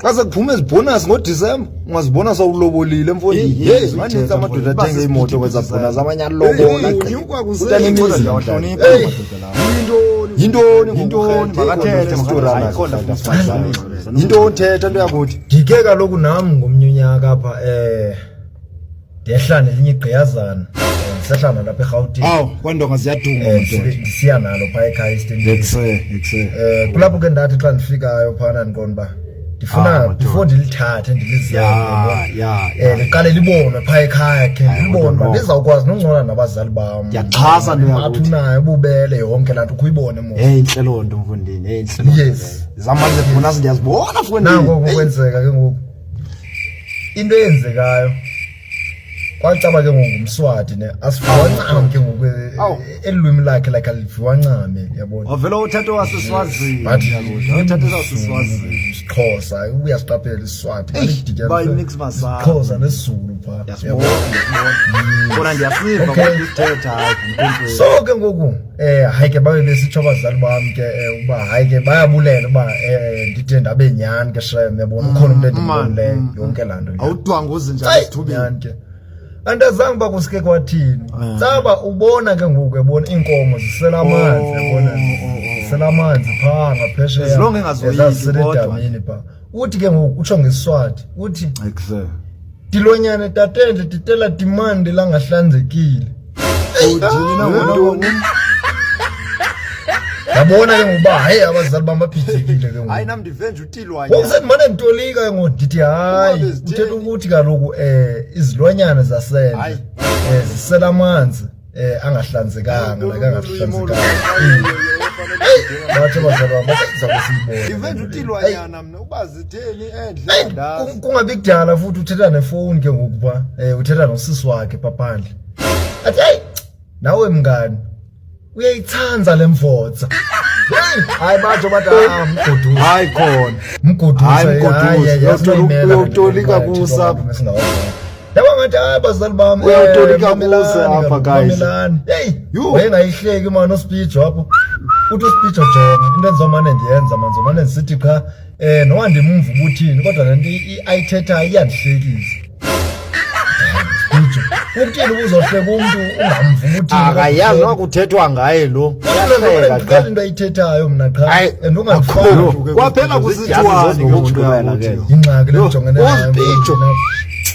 xa sekuphume ezibonus ngoDisemba ungazibona sawulobolile mfondini hey manitsa amadoda athenge imoto kweza bonus amanye alobola utanimizi uhlonipha amadoda lawo yintoni makathethe isitorana into thetha into yakuthi ndike kaloku nami ngomnyunyaka apha ndehlane elinye igqiyazana ndisehlana lapha eGauteng awu kwandonga ziyaduma madoda ndisiya nalo phaa ekhaya ekuse kulapho ke ndathi xa ndifikayo phana ndiqonda uba ndifuna before ndilithathe ndilizele liqale libonwe phaa ekhaya ke ndilibone uba lizawukwazi nongcola nabazali bam ndiyaxhasa athunayo ububele yonke laa nto ukuyibone mo intle loo nto mfondini intle loo yes zamanje bonus ndiyazibona mfondini nango kwenzeka ke ngoku into eyenzekayo kwacaba ke ngoku umSwati ne asifiwa ncam ke ngoku elwimi lakhe like alifiwa ncame yabona wavela uthatha wasiswazini uthatha wasiswazini Xhosa ubuya siqaphela iSwati by mix masana Xhosa nesizulu pha yabona bona ndiyasiva ngokusithetha hayi so ke ngoku hayi ke babe besitsho abazali bami ke uba hayi ke bayabulela uba ndithe ndabe nyani ke shem yabona ukhona umuntu endimboleyo yonke laa nto awudwanguzi njalo sithubeni ke andazange bakusike kwathini saba ubona ke ngoku ebona inkomo zisela amanzi yabona zisela amanzi phaa ngaphesheya zilonke engazoyiki kodwa pha uthi ke ngoku utsho ngeSwati uthi dilonyane tatende ditela dimandi langahlanzekile yabona ke ngoba hayi abazali bamaphithekile ke ngoku hayi nami ndivenje utilwanya usemane ntolika ke ngoku ndithi hayi uthetha ukuthi kaloku izilwanyana zasendle zisela amanzi angahlanzekanga like angahlanzekanga bathi bazalwa baza kusibona ndivenje utilwanyana mina uba zitheni endle ndazi kungabi kudala futhi uthetha nefoni ke ngoku pha uthetha nosisi wakhe paphandle athi hayi nawe mngani uyayithanza lemfotsa hayi bathi bathi mgoduzi hayi khona mgoduzi uyotolika kusapha yaba ngathi abazali bami uyotolika kusa apha guys hey wayengayihleki manje uspeech wapho uthi uspeech ojonga into enzomane ndiyenza manje zomane ndisithi cha nowa ndimumva ubuthini kodwa lento ayithetha iyandihlekisa ukuthini ubuzohleka umuntu ungamva ubuthini akayazi nokuthethwa ngaye lo uyahleka into ayithethayo mna cha ungangifuni kwaphela kusithiwani ngokuqala ke ingxaki lejongene nayo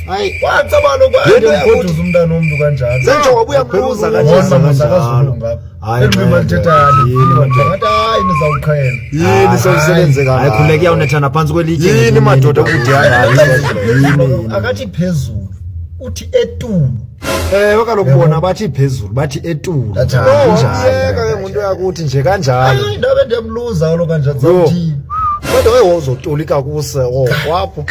hayi wacabalo kwayengoduza umntana omuntu kanjalo senje wabuya mbuza kanjalo elimi lithetha ngathi hayi nizawuqhela yini sewusebenze kana hayi khuleke uyawunethana phansi kwelitye yini madoda ukuthi hayi akathi phezulu uthi etulu kaloku bona bathi phezulu bathi etulu yeka ke umuntu yakuthi nje kanjalo ndabe ndiyamluza lo kanjalo zawuthi kodwa wayewozotolika kuse wapho